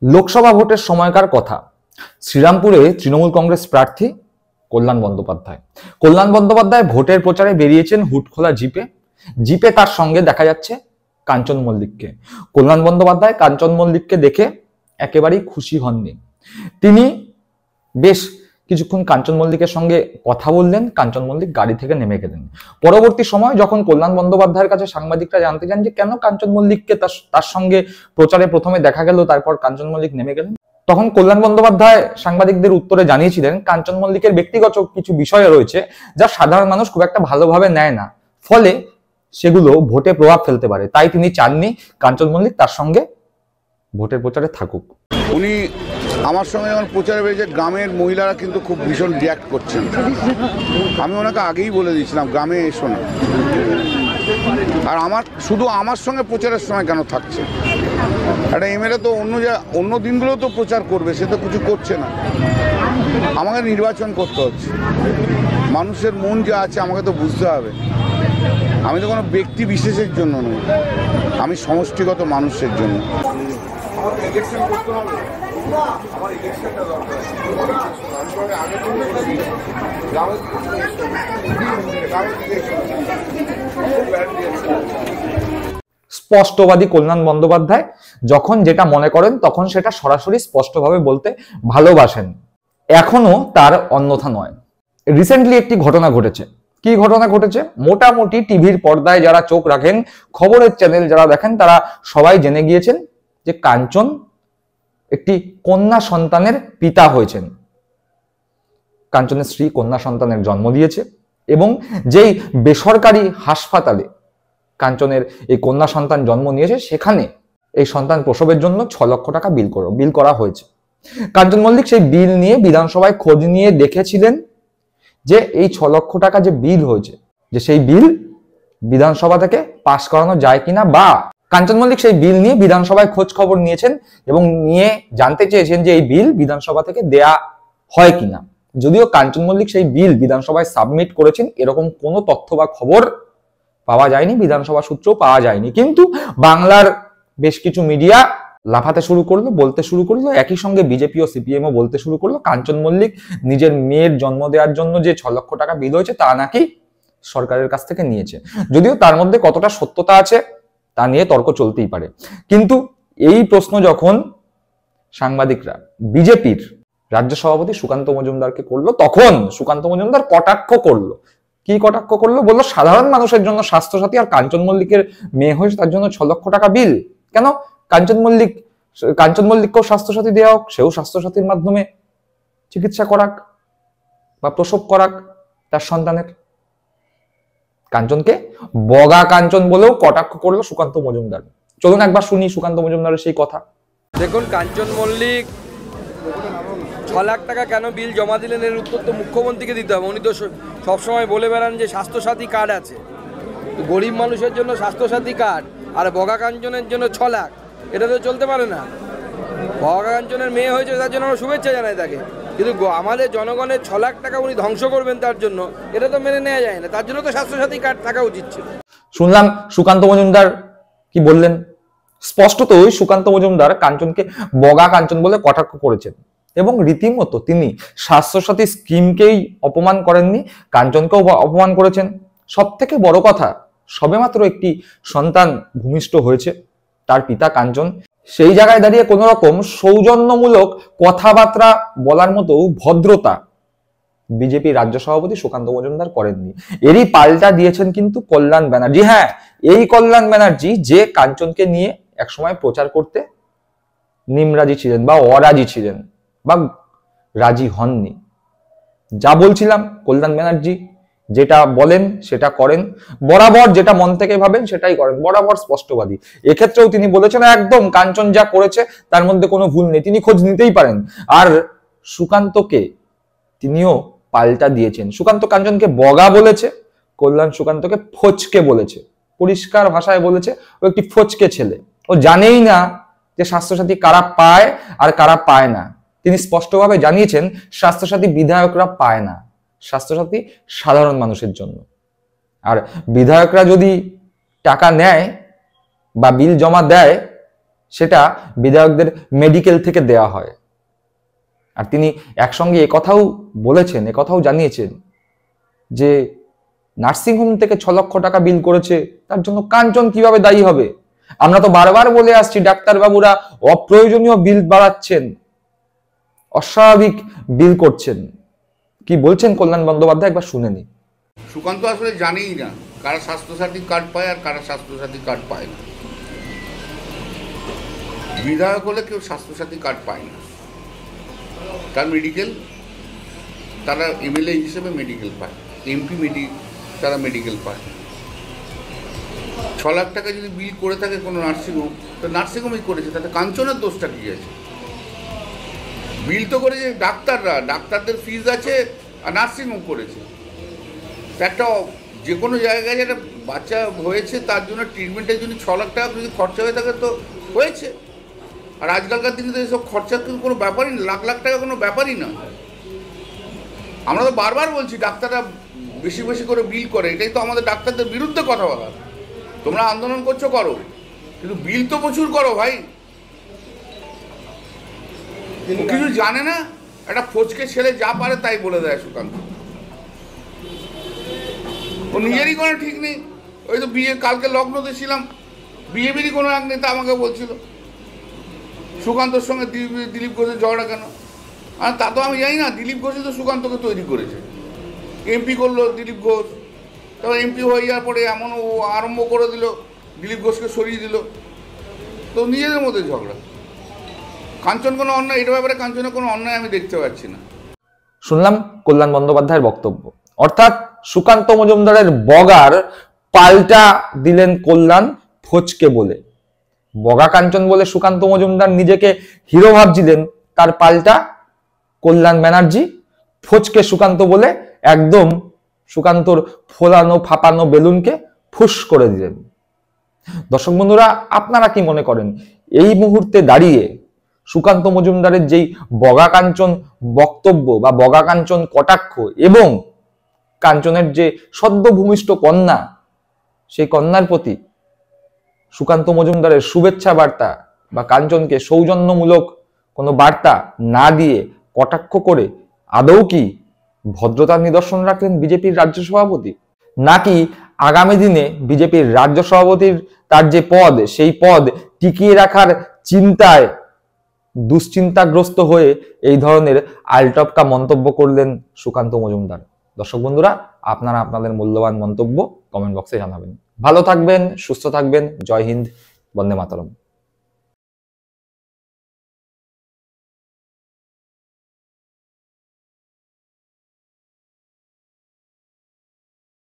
লোকসভা ভোটের সময়কার কথা। শ্রীরামপুরে তৃণমূল কংগ্রেস প্রার্থী কল্যাণ বন্দ্যোপাধ্যায় ভোটের প্রচারে বেরিয়েছেন হুডখোলা জিপে তার সঙ্গে দেখা যাচ্ছে কাঞ্চন মল্লিককে। কল্যাণ বন্দ্যোপাধ্যায় কাঞ্চন মল্লিককে দেখে একেবারেই খুশি হননি। তিনি বেশ কিছুক্ষণ কাঞ্চন মল্লিকের সঙ্গে কথা বললেন। কাঞ্চন মল্লিক গাড়ি থেকে নেমে গেলেন। পরবর্তী সময় যখন কল্যাণ বন্দ্যোপাধ্যায়ের কাছে সাংবাদিকরা জানতে চান যে কেন কাঞ্চন মল্লিককে তার সঙ্গে প্রচারে প্রথমে দেখা গেল, তারপর কাঞ্চন মল্লিক নেমে গেলেন, তখন কল্যাণ বন্দ্যোপাধ্যায় সাংবাদিকদের উত্তরে জানিয়েছিলেন কাঞ্চন মল্লিকের ব্যক্তিগত কিছু বিষয় রয়েছে যা সাধারণ মানুষ খুব একটা ভালোভাবে নেয় না, ফলে সেগুলো ভোটে প্রভাব ফেলতে পারে। তাই তিনি চাননি কাঞ্চন মল্লিক তার সঙ্গে ভোটের প্রচারে থাকুক। উনি আমার সঙ্গে যখন প্রচারে বেরিয়েছে, গ্রামের মহিলারা কিন্তু খুব ভীষণ রিয়াক্ট করছেন। আমি ওনাকে আগেই বলে দিয়েছিলাম গ্রামে এসো না। আর শুধু আমার সঙ্গে প্রচারের সময় কেন থাকছে? একটা এমএলএ তো অন্য দিনগুলো তো প্রচার করবে, সে তো কিছু করছে না। আমাকে নির্বাচন করতে হচ্ছে, মানুষের মন যা আছে আমাকে তো বুঝতে হবে। আমি তো কোনো ব্যক্তি বিশেষের জন্য নই, আমি সমষ্টিগত মানুষের জন্য। স্পষ্টবাদী কল্যাণ বন্দ্যোপাধ্যায় যখন যেটা মনে করেন তখন সেটা সরাসরি স্পষ্টভাবে বলতে ভালোবাসেন। এখনো তার অন্যথা নয়। রিসেন্টলি একটি ঘটনা ঘটেছে। কি ঘটনা ঘটেছে? মোটামুটি টিভির পর্দায় যারা চোখ রাখেন, খবরের চ্যানেল যারা দেখেন, তারা সবাই জেনে গিয়েছেন যে কাঞ্চন একটি কন্যা সন্তানের পিতা হয়েছেন। কাঞ্চনের স্ত্রী কন্যা সন্তানের জন্ম দিয়েছে এবং যেই বেসরকারি হাসপাতালে কাঞ্চনের এই কন্যা সন্তান জন্ম নিয়েছে, সেখানে এই সন্তান প্রসবের জন্য 6 লক্ষ টাকা বিল করা হয়েছে। কাঞ্চন মল্লিক সেই বিল নিয়ে বিধানসভায় খোঁজ নিয়ে দেখেছিলেন যে এই 6 লক্ষ টাকা যে বিল হয়েছে, যে সেই বিল বিধানসভা থেকে পাশ করানো যায় কিনা, বা কাঞ্চন মল্লিক সেই বিল নিয়ে বিধানসভায় খোঁজ খবর নিয়েছেন এবং নিয়ে জানতে চেয়েছেন যে এই বিল বিধানসভা থেকে দেয়া হয় কিনা। যদিও কাঞ্চন মল্লিক সেই বিল বিধানসভায় সাবমিট করেছেন, এরকম কোনো তথ্য বা খবর পাওয়া যায়নি, বিধানসভা সূত্রেও পাওয়া যায়নি। কিন্তু বাংলার বেশ কিছু মিডিয়া লাফাতে শুরু করলো, বলতে শুরু করলো, একই সঙ্গে বিজেপি ও সিপিএমও বলতে শুরু করলো কাঞ্চন মল্লিক নিজের মেয়ের জন্ম দেওয়ার জন্য যে 6 লক্ষ টাকা বিল হয়েছে তা নাকি সরকারের কাছ থেকে নিয়েছে। যদিও তার মধ্যে কতটা সত্যতা আছে তা নিয়ে তর্ক চলতেই পারে। কিন্তু এই প্রশ্ন যখন সাংবাদিকরা বিজেপির রাজ্য সভাপতি সুকান্ত মজুমদারকে করলো, তখন সুকান্ত মজুমদার কটাক্ষ করলো। কি কটাক্ষ করলো? বললো সাধারণ মানুষের জন্য স্বাস্থ্যসাথী, আর কাঞ্চন মল্লিকের মেয়ে হয়েছে তার জন্য 6 লক্ষ টাকা বিল কেন? কাঞ্চন মল্লিককেও স্বাস্থ্যসাথী দেওয়া হোক, সেও স্বাস্থ্যসাথীর মাধ্যমে চিকিৎসা করাক বা প্রসব করাক তার সন্তানের। কাঞ্চনকে বগা কাঞ্চন বলেও কটাক্ষ করলো সুকান্ত মজুমদার। চলুন একবার শুনি সুকান্ত মজুমদারের সেই কথা। দেখুন, কাঞ্চন মল্লিক 6 লাখ টাকা কেন বিল জমা দিলেন, এর উত্তর তো মুখ্যমন্ত্রীকে দিতে হবে। উনি তো সবসময় বলে বেড়ান যে স্বাস্থ্যসাথী কার্ড আছে, তো গরিব মানুষের জন্য স্বাস্থ্যসাথী কার্ড, আর বগা কাঞ্চনের জন্য 6 লাখ, এটা তো চলতে পারে না। বগা কাঞ্চনের মেয়ে হয়েছে তার জন্য আমরা শুভেচ্ছা জানাই তাকে, কিন্তু আমাদের জনগণের 6 লাখ টাকা উনি ধ্বংস করবেন তার জন্য, এটা তো মেনে নেওয়া যায় না। তার জন্য তো স্বাস্থ্যসাথী কার্ড থাকা উচিত ছিল। শুনলাম সুকান্ত মজুমদার কি বললেন। স্পষ্টতই সুকান্ত মজুমদার কাঞ্চনকে বগা কাঞ্চন বলে কটাক্ষ করেছেন এবং রীতিমতো তিনি স্বাস্থ্যসাথী স্কিমকেই অপমান করেননি, কাঞ্চনকেও অপমান করেছেন। সব থেকে বড় কথা, সবেমাত্র একটি সন্তান ভূমিষ্ঠ হয়েছে, তার পিতা কাঞ্চন, সেই জায়গায় দাঁড়িয়ে কোন রকম সৌজন্যমূলক কথাবার্তা বলার মতো ভদ্রতা বিজেপি রাজ্য সভাপতি সুকান্ত মজুমদার করেননি। এরই পাল্টা দিয়েছেন কিন্তু কল্যাণ ব্যানার্জি। হ্যাঁ, এই কল্যাণ ব্যানার্জি যে কাঞ্চনকে নিয়ে একসময় প্রচার করতে নিমরাজি ছিলেন বা অরাজি ছিলেন বা রাজি হননি। যা বলছিলাম, কল্যাণ ব্যানার্জি যেটা বলেন সেটা করেন, বরাবর যেটা মন থেকে ভাবেন সেটাই করেন, বরাবর স্পষ্টবাদী। এক্ষেত্রেও তিনি বলেছেন একদম কাঞ্চন যা করেছে তার মধ্যে কোনো ভুল নেই, তিনি খোঁজ নিতেই পারেন। আর সুকান্তকে তিনিও পাল্টা দিয়েছেন। সুকান্ত কাঞ্চনকে বগা বলেছে, কল্যাণ সুকান্তকে ফচকে বলেছে, পরিষ্কার ভাষায় বলেছে ও একটি ফচকে ছেলে, ও জানেই না যে স্বাস্থ্যসাথী কারা পায় আর কারা পায় না। তিনি স্পষ্টভাবে জানিয়েছেন স্বাস্থ্যসাথী বিধায়করা পায় না, স্বাস্থ্যসাথী সাধারণ মানুষের জন্য। আর বিধায়করা যদি টাকা নেয় বা বিল জমা দেয়, সেটা বিধায়কদের মেডিকেল থেকে দেয়া হয়। আর তিনি একসঙ্গে একথাও বলেছেন, একথাও জানিয়েছেন যে নার্সিংহোম থেকে 6 লক্ষ টাকা বিল করেছে, তার জন্য কাঞ্চন কিভাবে দায়ী হবে? আমরা তো বারবার বলে আসছি ডাক্তারবাবুরা অপ্রয়োজনীয় বিল বাড়াচ্ছেন, অস্বাভাবিক বিল করছেন। কি বলছেন কল্যাণ বন্দ্যোপাধ্যায় একবার শুনে নি। সুকান্ত আসলে জানেই না কারা স্বাস্থ্যসাথী কার্ড পায় আর কারা স্বাস্থ্যসাথী কার্ড পায় না। বিধায়ক হলে কেউ স্বাস্থ্যসাথী কার্ড পায় না, তার মেডিকেল, তারা এমএলএ হিসেবে মেডিকেল পায়, এমপি তারা মেডিকেল পায়। 6 লাখ টাকা যদি বিল করে থাকে কোনো নার্সিংহোম, তো নার্সিংহোমই করেছে, তাতে কাঞ্চনের দোষটা কী আছে? বিল তো করেছে ডাক্তাররা, ডাক্তারদের ফিজ আছে, আর নার্সিংহোম করেছে। একটা যে কোনো জায়গায় যেটা বাচ্চা হয়েছে তার জন্য ট্রিটমেন্টের জন্য 6 লাখ টাকা যদি খরচা হয়ে থাকে তো হয়েছে। আর আজকালকার দিনে তো এসব খরচা কিন্তু কোনো ব্যাপারই না, লাখ লাখ টাকা কোনো ব্যাপারই না। আমরা তো বারবার বলছি ডাক্তাররা বেশি বেশি করে বিল করে, এটাই তো আমাদের ডাক্তারদের বিরুদ্ধে কথা বলা। তোমরা আন্দোলন করছো করো, কিন্তু বিল তো প্রচুর করো ভাই। কিছু জানে না, একটা ফোচকে ছেলে যা পারে তাই বলে দেয় সুকান্ত। ও নিজেরই কোনো ঠিক নেই। ওই তো বিয়ে, কালকে লগ্নতে ছিলাম, বিজেপিরই কোনো এক নেতা আমাকে বলছিল সুকান্তর সঙ্গে দিলীপ ঘোষের ঝগড়া কেন। আর তা তো আমি জানি না, দিলীপ ঘোষই তো সুকান্তকে তৈরি করেছে। এমপি করলো দিলীপ ঘোষ, তারপর এমপি হয়ে যাওয়ার পরে এমন ও আরম্ভ করে দিল, দিলীপ ঘোষকে সরিয়ে দিল। তো নিজেদের মধ্যে ঝগড়া। কাঞ্চন কোনো অন্যায়, এটার ব্যাপারে কাঞ্চনের কোনো অন্যায় আমি দেখতে পাচ্ছি না। শুনলাম কল্যাণ বন্দ্যোপাধ্যায়ের বক্তব্য, অর্থাৎ সুকান্ত মজুমদারের বগার পাল্টা দিলেন কল্যাণ ফচকে বলে। বগা কাঞ্চন বলে সুকান্ত মজুমদার নিজেকে হিরো ভাবছিলেন, তার পাল্টা কল্যাণ ব্যানার্জি ফচকে সুকান্ত বলে একদম সুকান্তর ফোলানো ফাপানো বেলুনকে ফুস করে দিলেন। দর্শক বন্ধুরা, আপনারা কি মনে করেন এই মুহূর্তে দাঁড়িয়ে সুকান্ত মজুমদারের যেই বগা কাঞ্চন বক্তব্য বা বগা কাঞ্চন কটাক্ষ এবং কাঞ্চনের যে সদ্য ভূমিষ্ঠ কন্যা, সেই কন্যার প্রতি সুকান্ত মজুমদারের শুভেচ্ছা বার্তা বা কাঞ্চনকে সৌজন্যমূলক কোনো বার্তা না দিয়ে কটাক্ষ করে আদৌ কি ভদ্রতার নিদর্শন রাখলেন বিজেপির রাজ্য সভাপতি? নাকি আগামী দিনে বিজেপির রাজ্য সভাপতির তার যে পদ, সেই পদ টিকিয়ে রাখার চিন্তায় দুশ্চিন্তাগ্রস্ত হয়ে এই ধরনের আলটপকা মন্তব্য করলেন সুকান্ত মজুমদার? দর্শক বন্ধুরা, আপনারা আপনাদের মূল্যবান মন্তব্য কমেন্ট বক্সে জানাবেন। ভালো থাকবেন, সুস্থ থাকবেন। জয় হিন্দ, বন্দে মাতরম।